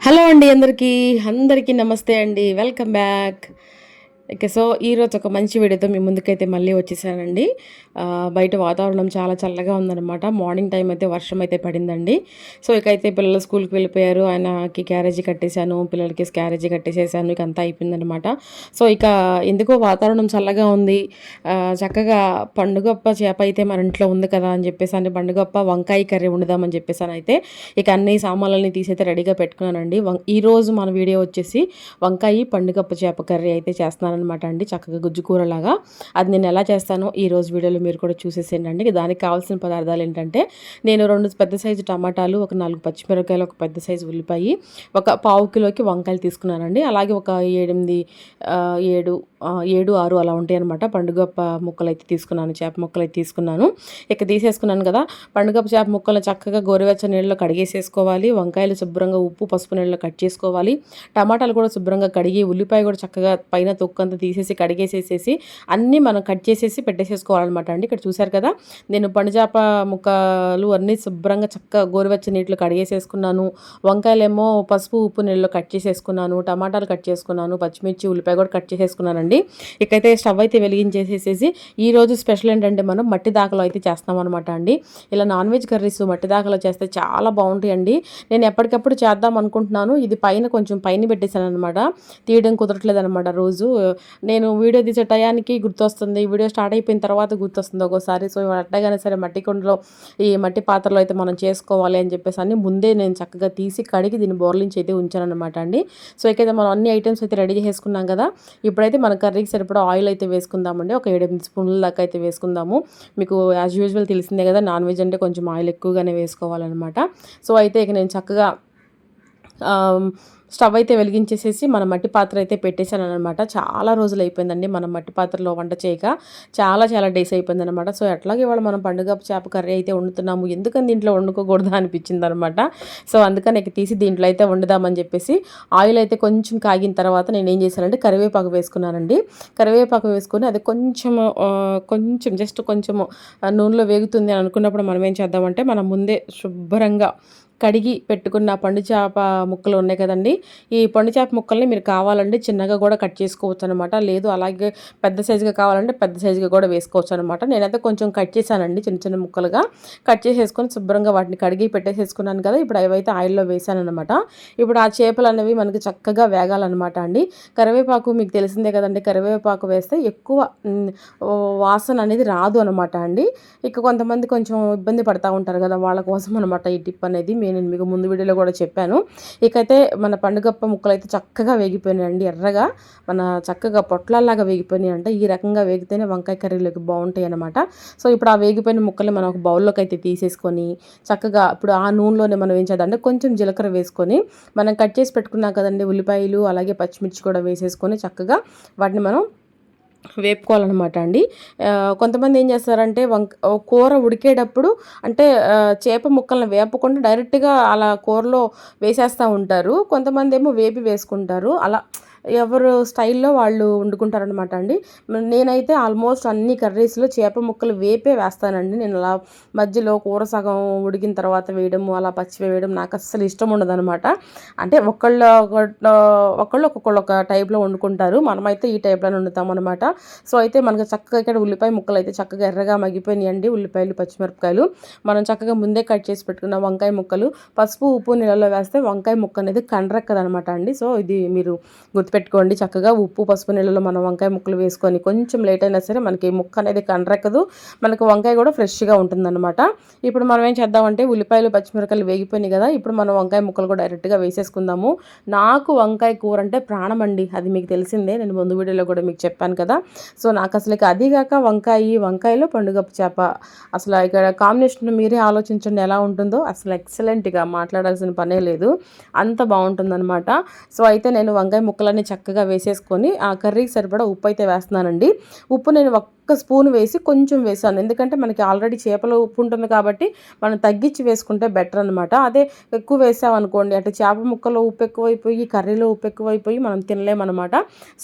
Hello అండి అందరికీ నమస్తే అండి. Welcome back. సో ఈరోజు ఒక మంచి వీడియోతో మీ ముందుకైతే మళ్ళీ వచ్చేసానండి. బయట వాతావరణం చాలా చల్లగా ఉందనమాట. మార్నింగ్ టైం అయితే వర్షం అయితే పడిందండి. సో ఇకైతే పిల్లలు స్కూల్కి వెళ్ళిపోయారు. ఆయనకి క్యారేజీ కట్టేశాను, పిల్లలకి క్యారేజీ కట్టేసేసాను. ఇక అంతా అయిపోయిందనమాట. సో ఇక ఎందుకో వాతావరణం చల్లగా ఉంది. చక్కగా పండుగప్ప చేప అయితే మన ఇంట్లో ఉంది కదా అని చెప్పేసి అని పండుగప్ప వంకాయ కర్రీ వండుదామని చెప్పేసాను. అయితే ఇక అన్ని సామాన్లని తీసైతే రెడీగా పెట్టుకున్నానండి. ఈరోజు మన వీడియో వచ్చేసి వంకాయ పండుగప్ప చేప కర్రీ అయితే చేస్తున్నాను అనమాట అండి. చక్కగా గుజ్జు కూరలాగా అది నేను ఎలా చేస్తానో ఈరోజు వీడియోలో మీరు కూడా చూసేసేయండి. దానికి కావాల్సిన పదార్థాలు ఏంటంటే నేను 2 పెద్ద సైజు టమాటాలు, ఒక 4 పచ్చిమిరపకాయలు, ఒక పెద్ద సైజు ఉల్లిపాయ, ఒక పావు కిలోకి వంకాయలు తీసుకున్నానండి. అలాగే ఒక 7, 6 అలా ఉంటాయి అనమాట. పండుగప్ప ముక్కలు అయితే తీసుకున్నాను, చేప ముక్కలు అయితే తీసుకున్నాను. ఇక తీసేసుకున్నాను కదా. పండుగప్ప చేప ముక్కలు చక్కగా గోరువెచ్చని నీళ్ళలో కడిగేసేసుకోవాలి. వంకాయలు శుభ్రంగా ఉప్పు పసుపు నీళ్ళలో కట్ చేసుకోవాలి. టమాటాలు కూడా శుభ్రంగా కడిగి, ఉల్లిపాయ కూడా చక్కగా పైన తొక్కంతా తీసేసి కడిగేసేసేసి అన్నీ మనం కట్ చేసేసి పెట్టేసేసుకోవాలన్నమాట అండి. ఇక్కడ చూసారు కదా, నేను పండుచేప ముక్కలు అన్నీ శుభ్రంగా చక్కగా గోరువెచ్చని నీటిలో కడిగేసేసుకున్నాను. వంకాయలేమో పసుపు ఉప్పు నీళ్ళలో కట్ చేసేసుకున్నాను. టమాటాలు కట్ చేసుకున్నాను. పచ్చిమిర్చి ఉల్లిపాయ కూడా కట్ చేసేసుకున్నానండి. ఇకైతే స్టవ్ అయితే వెలిగించేసేసి ఈరోజు స్పెషల్ ఏంటంటే మనం మట్టి దాకలో అయితే చేస్తాం అనమాట అండి. ఇలా నాన్ వెజ్ కర్రీస్ మట్టి దాకలో చేస్తే చాలా బాగుంటాయండి. నేను ఎప్పటికప్పుడు చేద్దాం అనుకుంటున్నాను. ఇది కొంచెం పైన పెట్టేశాను అనమాట. తీయడం కుదరట్లేదు అనమాట. రోజు నేను వీడియో తీసే టయానికి గుర్తొస్తుంది, వీడియో స్టార్ట్ అయిపోయిన తర్వాత గుర్తొస్తుంది ఒక్కోసారి. సో అట్టగానే సరే మట్టి కుండలో ఈ మట్టి పాత్రలో అయితే మనం చేసుకోవాలి అని చెప్పేసి అని ముందే నేను చక్కగా తీసి కడిగి దీన్ని బోర్లించి అయితే ఉంచాను అనమాట అండి. సో ఇకైతే మనం అన్ని ఐటమ్స్ అయితే రెడీ చేసుకున్నాం కదా. ఇప్పుడైతే మన కర్రీకి సరిపడా ఆయిల్ అయితే వేసుకుందామండి. ఒక 7-8 స్పూన్ల దాకా అయితే వేసుకుందాము. మీకు యాజ్ యూజువల్ తెలిసిందే కదా, నాన్ వెజ్ అంటే కొంచెం ఆయిల్ ఎక్కువగానే వేసుకోవాలన్నమాట. సో అయితే ఇక నేను చక్కగా స్టవ్ అయితే వెలిగించేసేసి మన మట్టి పాత్ర అయితే పెట్టేశాను అనమాట. చాలా రోజులు అయిపోయిందండి మనం మట్టి పాత్రలో వంట చేయక, చాలా డేస్ అయిపోయిందనమాట. సో అట్లాగే ఇవాళ మనం పండుగ చేప కర్రీ అయితే వండుతున్నాము. ఎందుకని దీంట్లో వండుకోకూడదు అనిపించింది అనమాట. సో అందుకని ఇక తీసి దీంట్లో అయితే వండుదామని చెప్పేసి ఆయిల్ అయితే కొంచెం కాగిన తర్వాత నేను ఏం చేశానంటే కరివేపాకు వేసుకున్నానండి. కరివేపాకు వేసుకొని అది కొంచెం జస్ట్ కొంచెము నూనెలో వేగుతుంది అని అనుకున్నప్పుడు మనం ఏం చేద్దామంటే మనం ముందే శుభ్రంగా కడిగి పెట్టుకున్న పండు చేప ముక్కలు ఉన్నాయి కదండి. ఈ పండు చేప ముక్కల్ని మీరు కావాలంటే చిన్నగా కూడా కట్ చేసుకోవచ్చు అనమాట. లేదు అలాగే పెద్ద సైజుగా కావాలంటే పెద్ద సైజుగా కూడా వేసుకోవచ్చు అనమాట. నేనైతే కొంచెం కట్ చేశానండి, చిన్న ముక్కలుగా కట్ చేసేసుకొని శుభ్రంగా వాటిని కడిగి పెట్టేసేసుకున్నాను కదా. ఇప్పుడు అవైతే ఆయిల్లో వేసాను అనమాట. ఇప్పుడు ఆ చేపలు అనేవి మనకి చక్కగా వేగాలన్నమాట అండి. కరివేపాకు మీకు తెలిసిందే కదండి, కరివేపాకు వేస్తే ఎక్కువ వాసన అనేది రాదు అనమాట అండి. ఇక కొంతమంది కొంచెం ఇబ్బంది పడతా ఉంటారు కదా, వాళ్ళ కోసం అనమాట ఈ టిప్ అనేది. నేను మీకు ముందు వీడియోలో కూడా చెప్పాను. ఇకైతే మన పండుగప్ప ముక్కలు అయితే చక్కగా వేగిపోయినాయండి. ఎర్రగా మన చక్కగా పొట్లాల్లాగా వేగిపోయినాయి అంటే ఈ రకంగా వేగితేనే వంకాయ కర్రీలోకి బాగుంటాయి అనమాట. సో ఇప్పుడు ఆ వేగిపోయిన ముక్కల్ని మనం ఒక బౌల్లోకి అయితే తీసేసుకొని చక్కగా ఇప్పుడు ఆ నూనెలోనే మనం ఏం చేద్దామంటే కొంచెం జీలకర్ర వేసుకొని మనం కట్ చేసి పెట్టుకున్నాం కదండి ఉల్లిపాయలు అలాగే పచ్చిమిర్చి కూడా వేసేసుకొని చక్కగా వాటిని మనం వేపుకోవాలన్నమాట అండి. కొంతమంది ఏం చేస్తారంటే కూర ఉడికేటప్పుడు అంటే చేప ముక్కలను వేపకుండా డైరెక్ట్గా అలా కూరలో వేసేస్తూ ఉంటారు. కొంతమంది ఏమో వేపి వేసుకుంటారు. అలా ఎవరు స్టైల్లో వాళ్ళు వండుకుంటారనమాట అండి. నేనైతే ఆల్మోస్ట్ అన్ని కర్రీస్లో చేప ముక్కలు వేపే వేస్తానండి. నేను అలా మధ్యలో కూర సగం ఉడికిన తర్వాత వేయడము, అలా పచ్చి వేయడం నాకు అస్సలు ఇష్టం ఉండదనమాట. అంటే ఒక్కొక్కళ్ళు ఒక టైప్లో వండుకుంటారు. మనమైతే ఈ టైప్లో వండుతాం అనమాట. సో అయితే మనకు చక్కగా ఇక్కడ ఉల్లిపాయ ముక్కలు అయితే చక్కగా ఎర్రగా మగ్గిపోయినాయండి. ఉల్లిపాయలు పచ్చిమిరపకాయలు మనం చక్కగా ముందే కట్ చేసి పెట్టుకున్న వంకాయ ముక్కలు పసుపు ఉప్పు నీళ్ళలో వేస్తే వంకాయ ముక్క అనేది కండ్రెక్కదనమాట అండి. సో ఇది మీరు గుర్తుపెట్టుకోండి. చక్కగా ఉప్పు పసుపు నీళ్ళలో మనం వంకాయ ముక్కలు వేసుకొని కొంచెం లేట్ అయినా సరే మనకి ముక్క అనేది కండ్రెక్కదు, మనకు వంకాయ కూడా ఫ్రెష్గా ఉంటుందన్నమాట. ఇప్పుడు మనం ఏం చేద్దామంటే ఉల్లిపాయలు పచ్చిమిరపకాయలు వేగిపోయినాయి కదా, ఇప్పుడు మనం వంకాయ ముక్కలు కూడా డైరెక్ట్గా వేసేసుకుందాము. నాకు వంకాయ కూర అంటే ప్రాణం అండి, అది మీకు తెలిసిందే, నేను ముందు వీడియోలో కూడా మీకు చెప్పాను కదా. సో నాకు అసలు అదిగాక వంకాయలో పండుగప్ప చేప అసలు ఇక్కడ కాంబినేషన్ మీరే ఆలోచించండి ఎలా ఉంటుందో. అసలు ఎక్సలెంట్గా మాట్లాడాల్సిన పనే లేదు, అంత బాగుంటుందన్నమాట. సో అయితే నేను వంకాయ ముక్కలన్నీ చక్కగా వేసేసుకొని ఆ కర్రీకి సరిపడా ఉప్పు అయితే వేస్తున్నానండి. ఉప్పు నేను ఒక్క స్పూన్ వేసి కొంచెం వేసాను, ఎందుకంటే మనకి ఆల్రెడీ చేపలో ఉప్పు ఉంటుంది కాబట్టి మనం తగ్గించి వేసుకుంటే బెటర్ అనమాట. అదే ఎక్కువ వేసామనుకోండి అంటే చేప ముక్కలో ఉప్పు ఎక్కువైపోయి కర్రీలో ఉప్పు ఎక్కువైపోయి మనం తినలేమన్నమాట.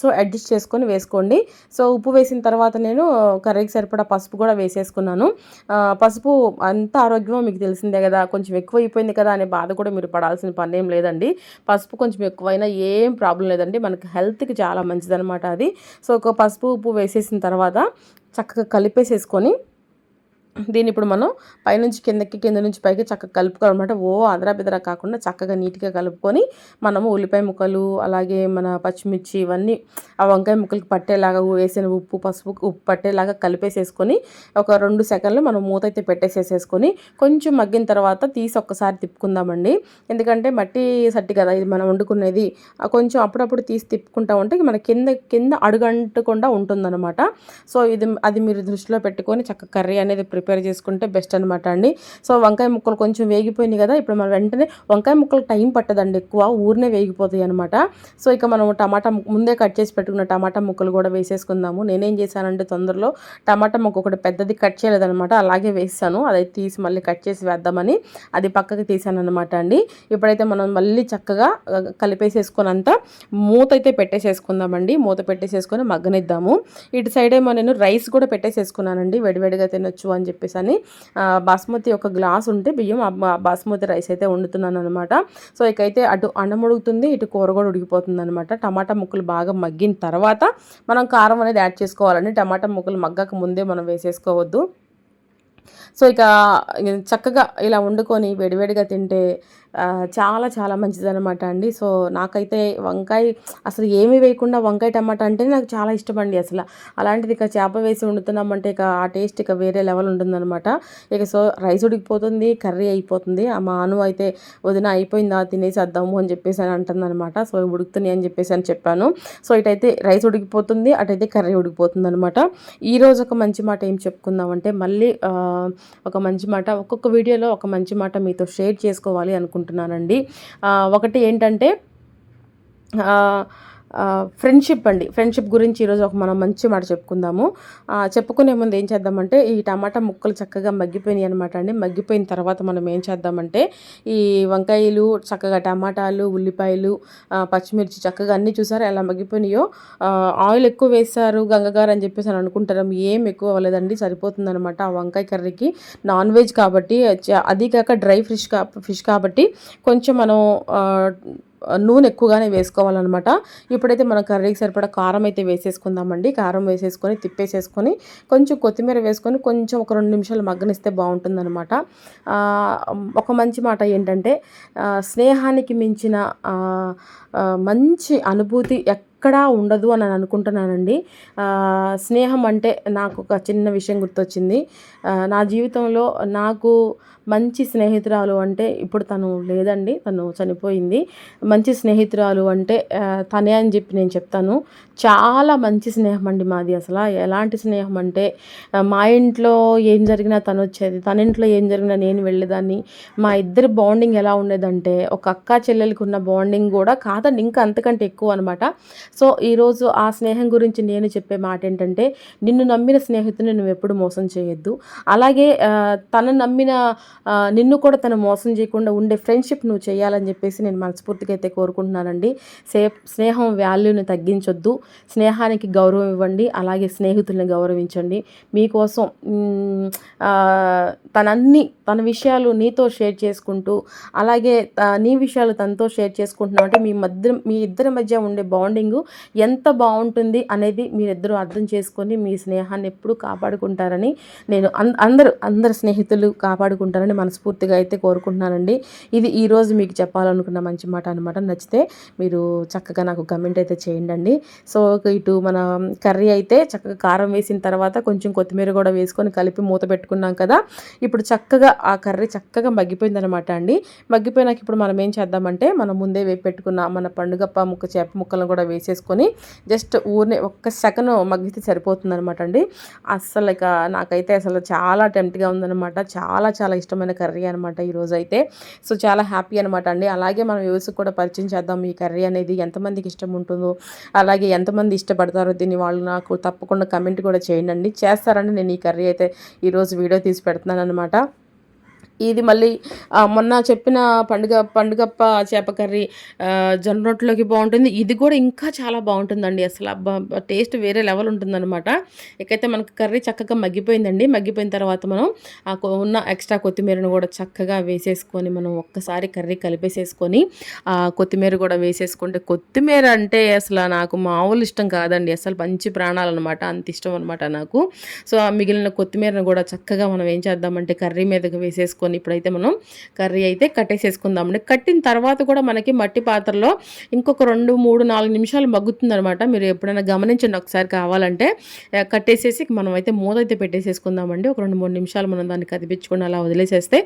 సో అడ్జస్ట్ చేసుకొని వేసుకోండి. సో ఉప్పు వేసిన తర్వాత నేను కర్రీకి సరిపడా పసుపు కూడా వేసేసుకున్నాను. పసుపు అంత ఆరోగ్యమో మీకు తెలిసిందే కదా, కొంచెం ఎక్కువ అయిపోయింది కదా అనే బాధ కూడా మీరు పడాల్సిన పని ఏం లేదండి. పసుపు కొంచెం ఎక్కువైనా ఏం ప్రాబ్లం లేదండి, మనకి హెల్త్కి చాలా మంచిదనమాట అది. సో ఒక పసుపు ఉప్పు వేసేసిన తర్వాత చక్కగా కలిపేసేసుకొని దీన్ని ఇప్పుడు మనం పైనుంచి కిందకి కింద నుంచి పైకి చక్కగా కలుపుకోవాలన్నమాట. అదరా బెదరా కాకుండా చక్కగా నీట్గా కలుపుకొని మనము ఉల్లిపాయ ముక్కలు అలాగే మన పచ్చిమిర్చి ఇవన్నీ ఆ వంకాయ ముక్కలకి పట్టేలాగా వేసిన ఉప్పు పసుపు పట్టేలాగా కలిపేసేసుకొని ఒక 2 సెకండ్లు మనం మూత అయితే పెట్టేసేసుకొని కొంచెం మగ్గిన తర్వాత తీసి ఒక్కసారి తిప్పుకుందామండి. ఎందుకంటే మట్టి సట్టి కదా ఇది మనం వండుకునేది, కొంచెం అప్పుడప్పుడు తీసి తిప్పుకుంటా ఉంటే మన కింద అడుగంటకుండా ఉంటుందన్నమాట. సో అది మీరు దృష్టిలో పెట్టుకొని చక్కగా కర్రీ అనేది ప్రిపేర్ చేసుకుంటే బెస్ట్ అనమాట అండి. సో వంకాయ ముక్కలు కొంచెం వేగిపోయినాయి కదా, ఇప్పుడు మనం వెంటనే వంకాయ ముక్కలు టైం పట్టదండి, ఎక్కువ ఊరినే వేగిపోతాయి అనమాట. సో ఇక మనం టమాటా ముందే కట్ చేసి పెట్టుకున్న టమాటా ముక్కలు కూడా వేసేసుకుందాము. నేనేం చేశానంటే తొందరలో టమాటా ముక్క ఒకటి పెద్దది కట్ చేయలేదనమాట, అలాగే వేసాను. అదైతే తీసి మళ్ళీ కట్ చేసి వేద్దామని అది పక్కకి తీసాను అనమాట అండి. ఇప్పుడైతే మనం మళ్ళీ చక్కగా కలిపేసేసుకొని అంతా మూత అయితే పెట్టేసేసుకుందామండి. మూత పెట్టేసేసుకొని మగ్గనిద్దాము. ఇటు సైడ్ ఏమో నేను రైస్ కూడా పెట్టేసేసుకున్నానండి, వేడివేడిగా తినొచ్చు అని చెప్పేసి అని. బాస్మతి ఒక గ్లాస్ ఉంటే బియ్యం బాస్మతి రైస్ అయితే వండుతున్నాను అనమాట. సో ఇకైతే అటు అన్నం ఉడుకుతుంది, ఇటు కూర కూడా ఉడికిపోతుంది అనమాట. టమాటా ముక్కలు బాగా మగ్గిన తర్వాత మనం కారం అనేది యాడ్ చేసుకోవాలండి. టమాటా ముక్కలు మగ్గక ముందే మనం వేసేసుకోవద్దు. సో ఇక చక్కగా ఇలా వండుకొని వేడివేడిగా తింటే చాలా చాలా మంచిదనమాట అండి. సో నాకైతే వంకాయ అసలు ఏమీ వేయకుండా వంకాయ టమాటా అంటే నాకు చాలా ఇష్టం అండి అసలు. అలాంటిది ఇక చేప వేసి వండుతున్నామంటే ఇక ఆ టేస్ట్ ఇక వేరే లెవెల్ ఉంటుందన్నమాట. ఇక సో రైస్ ఉడికిపోతుంది, కర్రీ అయిపోతుంది. మా అను అయితే వదిన అయిపోయిందా తినేసేద్దాము అని చెప్పేసి అని అంటుందన్నమాట. సో ఉడుకుతున్నాయి అని చెప్పేసి అని చెప్పాను. సో ఇటైతే రైస్ ఉడికిపోతుంది, అటైతే కర్రీ ఉడికిపోతుంది అనమాట. ఈరోజు ఒక మంచి మాట ఏం చెప్పుకుందామంటే మళ్ళీ ఒక మంచి మాట ఒక్కొక్క వీడియోలో ఒక మంచి మాట మీతో షేర్ చేసుకోవాలి అనుకుంటున్నానండి. ఒకటి ఏంటంటే ఫ్రెండ్షిప్ అండి. ఫ్రెండ్షిప్ గురించి ఈరోజు మనం మంచి మాట చెప్పుకుందాము. చెప్పుకునే ముందు ఏం చేద్దామంటే ఈ టమాటా ముక్కలు చక్కగా మగ్గిపోయినాయి అనమాట అండి. మగ్గిపోయిన తర్వాత మనం ఏం చేద్దామంటే ఈ వంకాయలు చక్కగా టమాటాలు ఉల్లిపాయలు పచ్చిమిర్చి చక్కగా అన్నీ చూసారు ఎలా మగ్గిపోయినాయో. ఆయిల్ ఎక్కువ వేశారు గంగగారు అని చెప్పేసి అని అనుకుంటారు, ఏం ఎక్కువ అవ్వలేదండి, సరిపోతుందనమాట ఆ వంకాయ కర్రీకి. నాన్ వెజ్ కాబట్టి అది కాక డ్రై ఫిష్ కాబట్టి కొంచెం మనం నూనె ఎక్కువగానే వేసుకోవాలన్నమాట. ఇప్పుడైతే మనం కర్రీకి సరిపడా కారం అయితే వేసేసుకుందామండి. కారం వేసేసుకొని తిప్పేసేసుకొని కొంచెం కొత్తిమీర వేసుకొని కొంచెం ఒక 2 నిమిషాలు మగ్గనిస్తే బాగుంటుందన్నమాట. ఒక మంచి మాట ఏంటంటే స్నేహానికి మించిన మంచి అనుభూతి ఎక్కడా ఉండదు అని అనుకుంటున్నానండి. స్నేహం అంటే నాకు ఒక చిన్న విషయం గుర్తొచ్చింది. నా జీవితంలో నాకు మంచి స్నేహితురాలు అంటే ఇప్పుడు తను లేదండి, తను చనిపోయింది. మంచి స్నేహితురాలు అంటే తనే అని చెప్పి నేను చెప్తాను. చాలా మంచి స్నేహం అండి మాది. అసలు ఎలాంటి స్నేహం అంటే మా ఇంట్లో ఏం జరిగినా తను వచ్చేది, తన ఇంట్లో ఏం జరిగినా నేను వెళ్ళేదాన్ని. మా ఇద్దరి బాండింగ్ ఎలా ఉండేదంటే ఒక అక్క చెల్లెలకి ఉన్న బాండింగ్ కూడా కాదండి, ఇంకా అంతకంటే ఎక్కువ అనమాట. సో ఈరోజు ఆ స్నేహం గురించి నేను చెప్పే మాట ఏంటంటే నిన్ను నమ్మిన స్నేహితుని నువ్వు ఎప్పుడు మోసం చేయొద్దు. అలాగే తను నమ్మిన నిన్ను కూడా తను మోసం చేయకుండా ఉండే ఫ్రెండ్షిప్ నువ్వు చేయాలని చెప్పేసి నేను మనస్ఫూర్తిగా అయితే కోరుకుంటున్నానండి. స్నేహం వాల్యూని తగ్గించొద్దు, స్నేహానికి గౌరవం ఇవ్వండి, అలాగే స్నేహితుల్ని గౌరవించండి. మీకోసం తన విషయాలు నీతో షేర్ చేసుకుంటూ అలాగే నీ విషయాలు తనతో షేర్ చేసుకుంటున్నావు అంటే మీ ఇద్దరి మధ్య ఉండే బాండింగు ఎంత బాగుంటుంది అనేది మీరిద్దరూ అర్థం చేసుకొని మీ స్నేహాన్ని ఎప్పుడూ కాపాడుకుంటారని నేను అందరు స్నేహితులు కాపాడుకుంటారని మనస్ఫూర్తిగా అయితే కోరుకుంటున్నానండి. ఇది ఈరోజు మీకు చెప్పాలనుకున్న మంచి మాట అనమాట. నచ్చితే మీరు చక్కగా నాకు కమెంట్ అయితే చేయండి. సో ఇటు మన కర్రీ అయితే చక్కగా కారం వేసిన తర్వాత కొంచెం కొత్తిమీర కూడా వేసుకొని కలిపి మూత పెట్టుకున్నాం కదా. ఇప్పుడు చక్కగా ఆ కర్రీ చక్కగా మగ్గిపోయిందనమాట అండి. మగ్గిపోయినాక ఇప్పుడు మనం ఏం చేద్దామంటే మనం ముందే వేసి పెట్టుకున్న మన పండుగప్ప చేప ముక్కలను కూడా వేసి వేసేసుకొని జస్ట్ ఊరినే ఒక్క సెకండ్ మగ్గితే సరిపోతుందనమాట అండి. అస్సలు ఇక నాకైతే అసలు చాలా టెంప్ట్గా ఉందనమాట. చాలా చాలా ఇష్టమైన కర్రీ అనమాట ఈరోజైతే. సో చాలా హ్యాపీ అనమాట అండి. అలాగే మనం వ్యూవర్స్‌కి కూడా పరిచయం చేద్దాం ఈ కర్రీ అనేది ఎంతమందికి ఇష్టం ఉంటుందో, అలాగే ఎంతమంది ఇష్టపడతారో దీన్ని వాళ్ళు నాకు తప్పకుండా కమెంట్ కూడా చేయండి. చేస్తారని నేను ఈ కర్రీ అయితే ఈరోజు వీడియో తీసి పెడుతున్నాననమాట. ఇది మళ్ళీ మొన్న చెప్పిన పండుగప్ప చేప కర్రీ జొన్న రొట్టెలోకి బాగుంటుంది. ఇది కూడా ఇంకా చాలా బాగుంటుందండి. అసలు అబ్బా టేస్ట్ వేరే లెవెల్ ఉంటుందన్నమాట. ఇకైతే మనకు కర్రీ చక్కగా మగ్గిపోయిందండి. మగ్గిపోయిన తర్వాత మనం ఉన్న ఎక్స్ట్రా కొత్తిమీరను కూడా చక్కగా వేసేసుకొని మనం ఒక్కసారి కర్రీ కలిపేసేసుకొని కొత్తిమీర కూడా వేసేసుకుంటే, కొత్తిమీర అంటే అసలు నాకు మామూలు ఇష్టం కాదండి. అసలు మంచి ప్రాణాలన్నమాట. అంత ఇష్టం అనమాట నాకు. సో ఆ మిగిలిన కొత్తిమీరను కూడా చక్కగా మనం ఏం చేద్దామంటే కర్రీ మీదకి వేసేసుకొని ఇప్పుడైతే మనం కర్రీ అయితే కట్టేసేసుకుందామండి. కట్టిన తర్వాత కూడా మనకి మట్టి పాత్రలో ఇంకొక 2, 3, 4 నిమిషాలు మగ్గుతుందనమాట. మీరు ఎప్పుడైనా గమనించండి ఒకసారి కావాలంటే. కట్టేసేసి మనం అయితే మూత అయితే పెట్టేసేసుకుందామండి. ఒక 2, 3 నిమిషాలు మనం దాన్ని కదిపించుకొని అలా వదిలేసేస్తే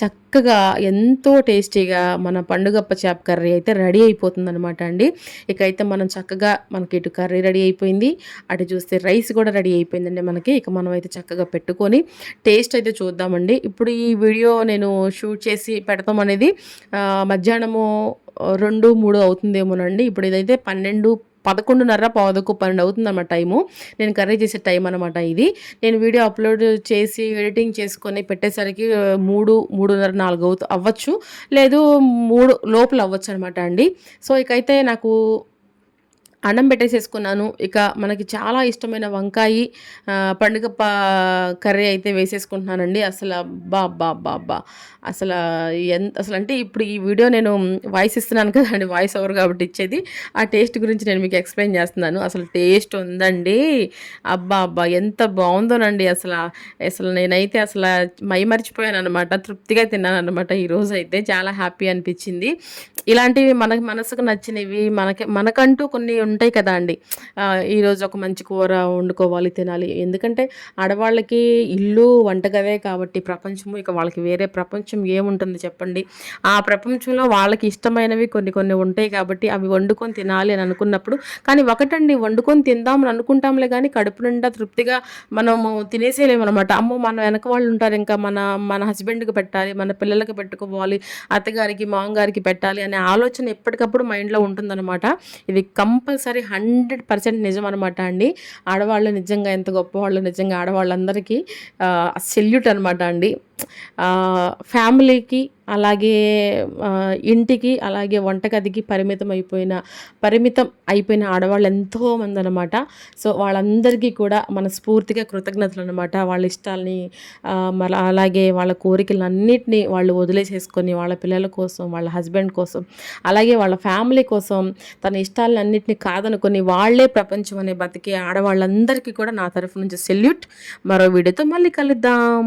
చక్కగా ఎంతో టేస్టీగా మన పండుగప్ప చేప కర్రీ అయితే రెడీ అయిపోతుందనమాట అండి. ఇకైతే మనం చక్కగా మనకి ఇటు కర్రీ రెడీ అయిపోయింది, అటు చూస్తే రైస్ కూడా రెడీ అయిపోయిందండి మనకి. ఇక మనం అయితే చక్కగా పెట్టుకొని టేస్ట్ అయితే చూద్దామండి. ఇప్పుడు ఈ వీడియో నేను షూట్ చేసి పెడతాం అనేది మధ్యాహ్నము 2, 3 అవుతుందేమోనండి. ఇప్పుడు ఇదైతే 12, 11:30, 11:12 అవుతుందన్నమాట టైము. నేను కర్రీ చేసే టైం అనమాట ఇది. నేను వీడియో అప్లోడ్ చేసి ఎడిటింగ్ చేసుకొని పెట్టేసరికి 3, 3:30, 4 అవ్వచ్చు, లేదు 3 లోపల అవ్వచ్చు అనమాట అండి. సో ఇకైతే నాకు అన్నం పెట్టేసేసుకున్నాను. ఇక మనకి చాలా ఇష్టమైన వంకాయి పండుగప్ప కర్రీ అయితే వేసేసుకుంటున్నానండి. అసలు అబ్బా! అసలు అసలంటే ఇప్పుడు ఈ వీడియో నేను వాయిస్ ఇస్తున్నాను కదండీ, వాయిస్ ఓవర్ కాబట్టి ఇచ్చేది. ఆ టేస్ట్ గురించి నేను మీకు ఎక్స్‌ప్లెయిన్ చేస్తున్నాను. అసలు టేస్ట్ ఉందండి. అబ్బా! ఎంత బావుందోనండి అసల. అసలు నేనైతే మైమరిచిపోయాననమాట. తృప్తిగా తిన్నాననమాట ఈరోజైతే. చాలా హ్యాపీ అనిపిచ్చింది. ఇలాంటివి మనకు మనసుకు నచ్చినవి మనకంటూ కొన్ని ఉంటాయి కదా అండి. ఈరోజు ఒక మంచి కూర వండుకోవాలి, తినాలి. ఎందుకంటే ఆడవాళ్ళకి ఇల్లు, వంటగదే కాబట్టి ప్రపంచము. ఇక వాళ్ళకి వేరే ప్రపంచం ఏముంటుంది చెప్పండి. ఆ ప్రపంచంలో వాళ్ళకి ఇష్టమైనవి కొన్ని ఉంటాయి కాబట్టి అవి వండుకొని తినాలి అని అనుకున్నప్పుడు, కానీ ఒకటండి, వండుకొని తిందామని అనుకుంటాంలే కానీ కడుపు నిండా తృప్తిగా మనము తినేసేయలేమనమాట. అమ్మో మన వెనక వాళ్ళు ఉంటారు, ఇంకా మన హస్బెండ్కి పెట్టాలి, మన పిల్లలకి పెట్టుకోవాలి, అత్తగారికి మామగారికి పెట్టాలి అనే ఆలోచన ఎప్పటికప్పుడు మైండ్లో ఉంటుందన్నమాట. ఇది కంపల్సరీ 100% నిజం అనమాట అండి. ఆడవాళ్ళు నిజంగా ఎంత గొప్పవాళ్ళు, నిజంగా ఆడవాళ్ళందరికీ సెల్యూట్ అనమాట అండి. ఫ్యామిలీకి, అలాగే ఇంటికి, అలాగే వంటగదికి పరిమితం అయిపోయిన ఆడవాళ్ళు ఎంతోమంది అనమాట. సో వాళ్ళందరికీ కూడా మనస్ఫూర్తిగా కృతజ్ఞతలు అనమాట. వాళ్ళ ఇష్టాలని అలాగే వాళ్ళ కోరికలన్నిటినీ వాళ్ళు వదిలేసేసుకొని వాళ్ళ పిల్లల కోసం, వాళ్ళ హస్బెండ్ కోసం, అలాగే వాళ్ళ ఫ్యామిలీ కోసం తన ఇష్టాలన్నింటినీ కాదనుకొని వాళ్ళే ప్రపంచం అనే బతికే ఆడవాళ్ళందరికీ కూడా నా తరఫు నుంచి సెల్యూట్. మరో వీడియోతో మళ్ళీ కలుద్దాం.